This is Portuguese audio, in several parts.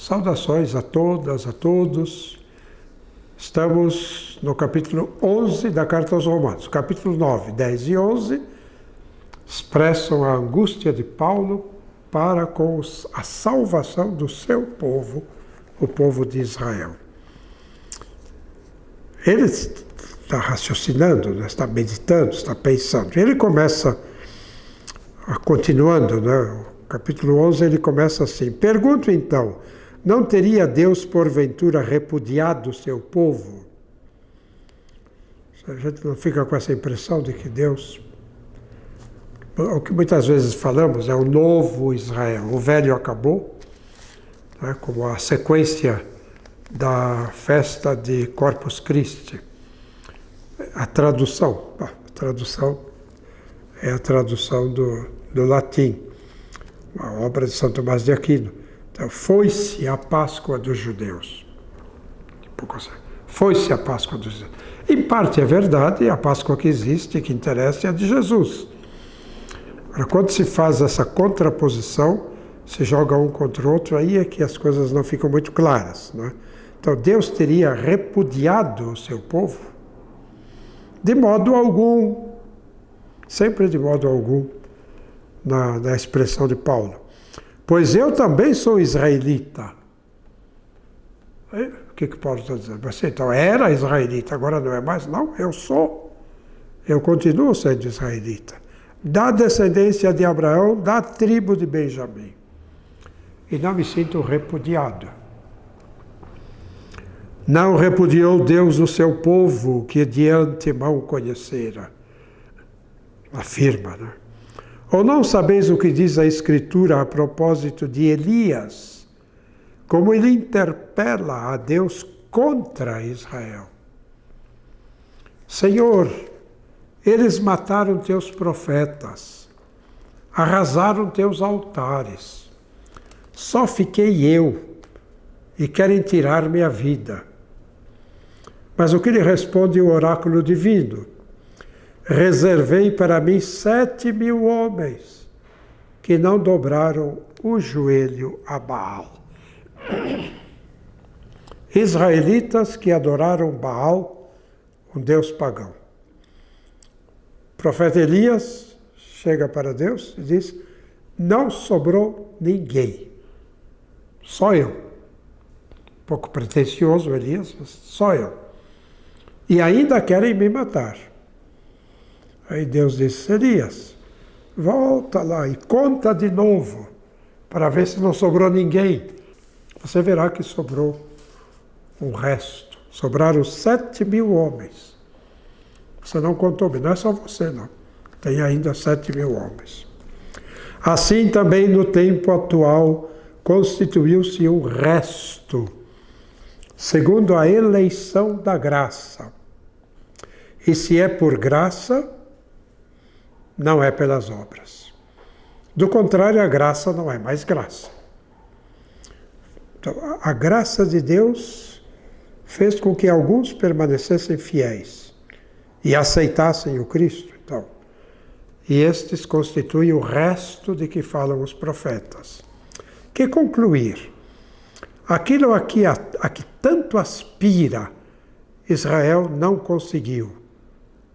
Saudações a todas, a todos. Estamos no capítulo 11 da Carta aos Romanos. Capítulo 9, 10 e 11 expressam a angústia de Paulo para com a salvação do seu povo, o povo de Israel. Ele está raciocinando, né? Está meditando, está pensando. Ele começa, continuando, né? O capítulo 11, ele começa assim: pergunto então, não teria Deus porventura repudiado o seu povo? A gente não fica com essa impressão de que Deus, o que muitas vezes falamos, é o novo Israel. O velho acabou, né? Como a sequência da festa de Corpus Christi. A tradução é a tradução do latim, uma obra de São Tomás de Aquino. Então, foi-se a Páscoa dos judeus. Foi-se a Páscoa dos judeus. Em parte é verdade, a Páscoa que existe, que interessa, é a de Jesus. Agora, quando se faz essa contraposição, se joga um contra o outro, aí é que as coisas não ficam muito claras, né? Então, Deus teria repudiado o seu povo? De modo algum, sempre de modo algum, na expressão de Paulo. Pois eu também sou israelita. O que Paulo está dizendo? Você então era israelita, agora não é mais? Não, eu sou. Eu continuo sendo israelita. Da descendência de Abraão, da tribo de Benjamim. E não me sinto repudiado. Não repudiou Deus o seu povo, que de antemão conhecera. Afirma, né? Ou não sabeis o que diz a Escritura a propósito de Elias, como ele interpela a Deus contra Israel? Senhor, eles mataram teus profetas, arrasaram teus altares, só fiquei eu e querem tirar-me a vida. Mas o que lhe responde o oráculo divino? Reservei para mim 7.000 homens que não dobraram o joelho a Baal. Israelitas que adoraram Baal, um deus pagão. O profeta Elias chega para Deus e diz: não sobrou ninguém, só eu. Um pouco pretensioso Elias, mas só eu. E ainda querem me matar. Aí Deus disse: Elias, volta lá e conta de novo, para ver se não sobrou ninguém. Você verá que sobrou um resto. Sobraram 7.000 homens. Você não contou bem, não é só você não. Tem ainda 7.000 homens. Assim também no tempo atual constituiu-se um resto, segundo a eleição da graça. E se é por graça, não é pelas obras. Do contrário, a graça não é mais graça. Então, a graça de Deus fez com que alguns permanecessem fiéis e aceitassem o Cristo. Então, e estes constituem o resto de que falam os profetas. Que concluir? Aquilo a que tanto aspira, Israel não conseguiu.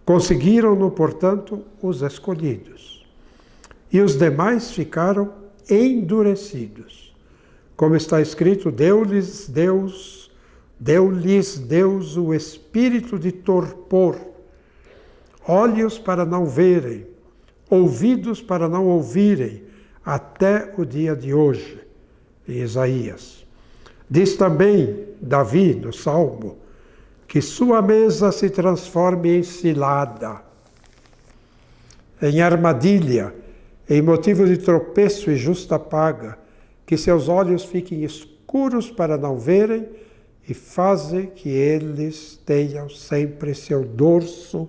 Conseguiram-no, portanto, os escolhidos. E os demais ficaram endurecidos. Como está escrito, deu-lhes Deus o espírito de torpor, olhos para não verem, ouvidos para não ouvirem, até o dia de hoje, em Isaías. Diz também Davi, no Salmo, que sua mesa se transforme em cilada, em armadilha, em motivo de tropeço e justa paga, que seus olhos fiquem escuros para não verem e fazem que eles tenham sempre seu dorso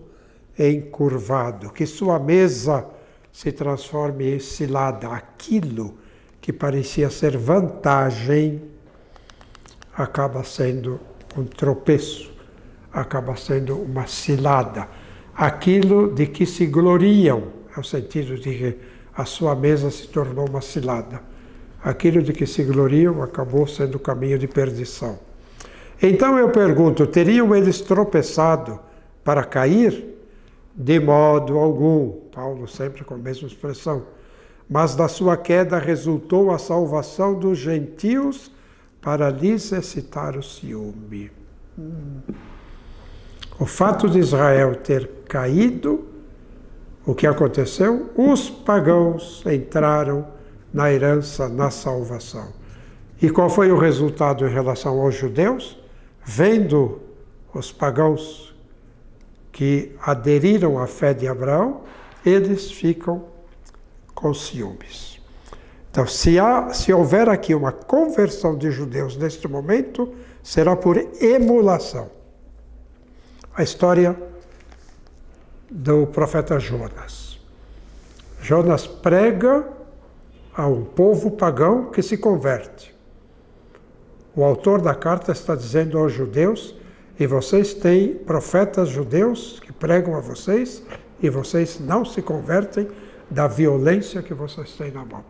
encurvado, que sua mesa se transforme em cilada. Aquilo que parecia ser vantagem acaba sendo um tropeço, acaba sendo uma cilada. Aquilo de que se gloriam, é o sentido de que a sua mesa se tornou uma cilada. aquilo de que se gloriam acabou sendo caminho de perdição. Então eu pergunto, teriam eles tropeçado para cair? De modo algum, Paulo sempre com a mesma expressão, mas da sua queda resultou a salvação dos gentios para lhes excitar o ciúme. O fato de Israel ter caído, o que aconteceu? Os pagãos entraram na herança, na salvação. E qual foi o resultado em relação aos judeus? Vendo os pagãos que aderiram à fé de Abraão, eles ficam com ciúmes. Então, se houver aqui uma conversão de judeus neste momento, será por emulação. A história do profeta Jonas. Jonas prega a um povo pagão que se converte. O autor da carta está dizendo aos judeus, e vocês têm profetas judeus que pregam a vocês, e vocês não se convertem da violência que vocês têm na mão.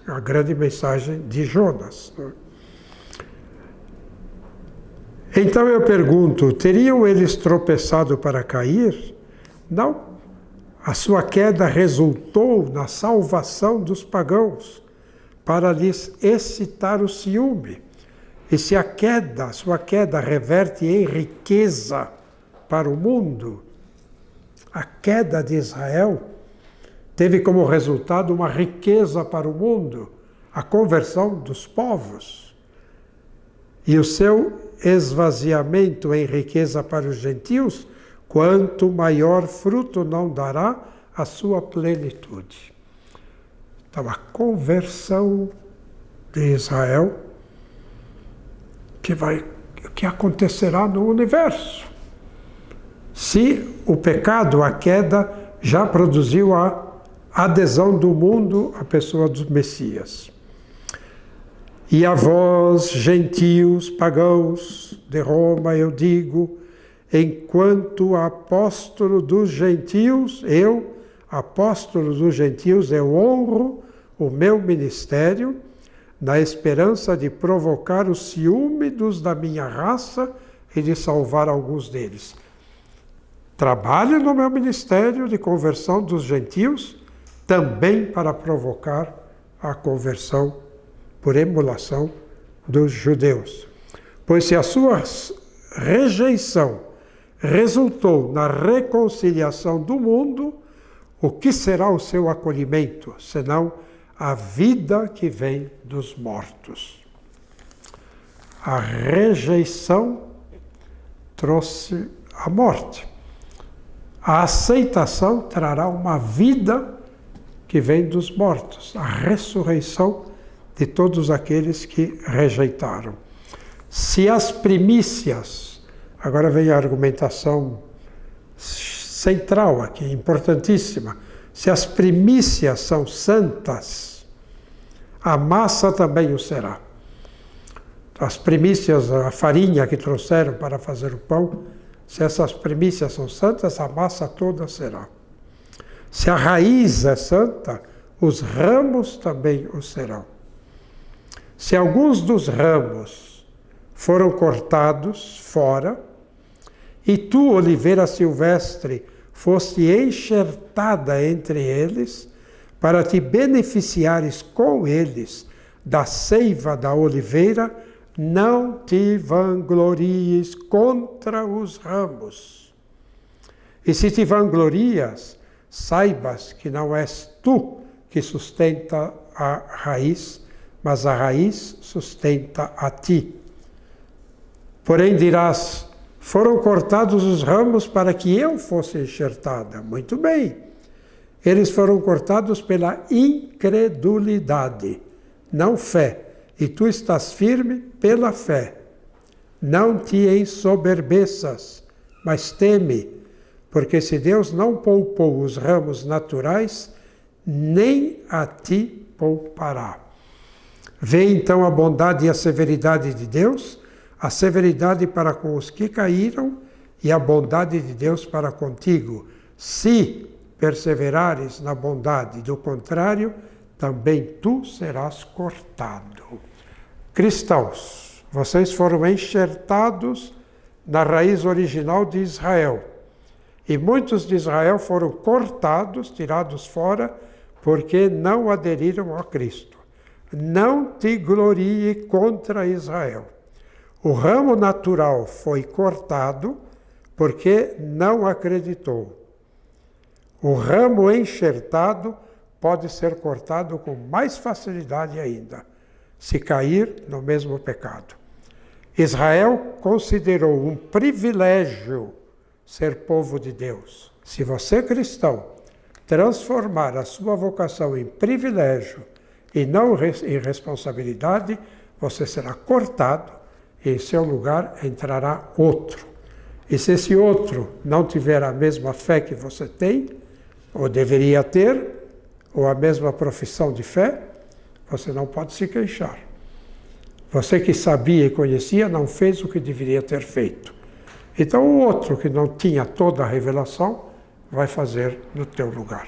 É a grande mensagem de Jonas. Então eu pergunto, teriam eles tropeçado para cair? Não. A sua queda resultou na salvação dos pagãos, para lhes excitar o ciúme. E se a sua queda reverte em riqueza para o mundo, a queda de Israel teve como resultado uma riqueza para o mundo, a conversão dos povos. E o seu esvaziamento em riqueza para os gentios, quanto maior fruto não dará a sua plenitude. Então, a conversão de Israel, que acontecerá no universo. Se o pecado, a queda, já produziu a adesão do mundo à pessoa do Messias. E a vós, gentios, pagãos de Roma, eu digo, enquanto apóstolo dos gentios, eu, apóstolo dos gentios, eu honro o meu ministério, na esperança de provocar o ciúme dos da minha raça e de salvar alguns deles. Trabalho no meu ministério de conversão dos gentios, também para provocar a conversão por emulação dos judeus. Pois se a sua rejeição resultou na reconciliação do mundo, o que será o seu acolhimento, senão a vida que vem dos mortos? A rejeição trouxe a morte. A aceitação trará uma vida que vem dos mortos, a ressurreição de todos aqueles que rejeitaram. Se as primícias, agora vem a argumentação central aqui, importantíssima, se as primícias são santas, a massa também o será. As primícias, a farinha que trouxeram para fazer o pão, se essas primícias são santas, a massa toda será. Se a raiz é santa, os ramos também o serão. Se alguns dos ramos foram cortados fora, e tu, oliveira silvestre, foste enxertada entre eles, para te beneficiares com eles da seiva da oliveira, não te vanglories contra os ramos. E se te vanglorias, saibas que não és tu que sustenta a raiz, mas a raiz sustenta a ti. Porém dirás, foram cortados os ramos para que eu fosse enxertada. Muito bem. Eles foram cortados pela incredulidade, não fé. E tu estás firme pela fé. Não te ensoberbeças, mas teme, porque se Deus não poupou os ramos naturais, nem a ti poupará. Vê então a bondade e a severidade de Deus, a severidade para com os que caíram e a bondade de Deus para contigo, se perseverares na bondade. Do contrário, também tu serás cortado. Cristãos, vocês foram enxertados na raiz original de Israel. E muitos de Israel foram cortados, tirados fora, porque não aderiram a Cristo. Não te glorie contra Israel. O ramo natural foi cortado porque não acreditou. O ramo enxertado pode ser cortado com mais facilidade ainda, se cair no mesmo pecado. Israel considerou um privilégio ser povo de Deus. Se você, cristão, transformar a sua vocação em privilégio e não em responsabilidade, você será cortado e em seu lugar entrará outro. E se esse outro não tiver a mesma fé que você tem, ou deveria ter, ou a mesma profissão de fé, você não pode se queixar. Você que sabia e conhecia não fez o que deveria ter feito. Então o outro que não tinha toda a revelação vai fazer no teu lugar.